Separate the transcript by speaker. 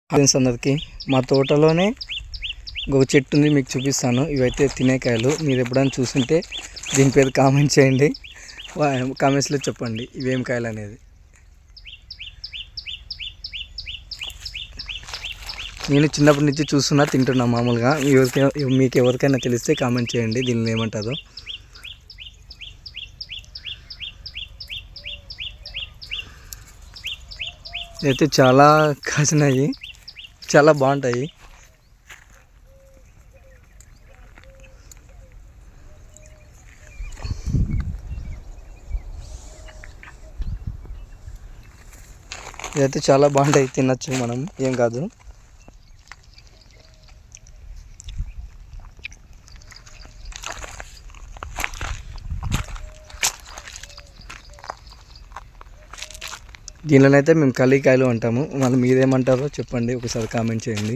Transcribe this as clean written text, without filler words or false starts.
Speaker 1: Friends అందరికీ మా తోటలోనే ఒక చెట్టు ఉంది, మీకు చూపిస్తాను. ఇవైతే తినేకాయలు. మీరు ఎప్పుడైనా చూస్తుంటే దీని పేరు కామెంట్ చేయండి, కామెంట్స్లో చెప్పండి ఇవేం కాయలు అనేది. నేను చిన్నప్పటి నుంచి చూస్తున్నా, తింటున్నా మామూలుగా. మీకు ఎవరికైనా తెలిస్తే కామెంట్ చేయండి దీనిని ఏమంటారో. అయితే చాలా కాసినాయి, చాలా బాగుంటాయి. ఇదైతే చాలా బాగుంటాయి, తినచ్చు మనం, ఏం కాదు. దీనిలోనైతే మేము కలికాయలు అంటాము. మళ్ళీ మీరేమంటారో చెప్పండి, ఒకసారి కామెంట్ చేయండి.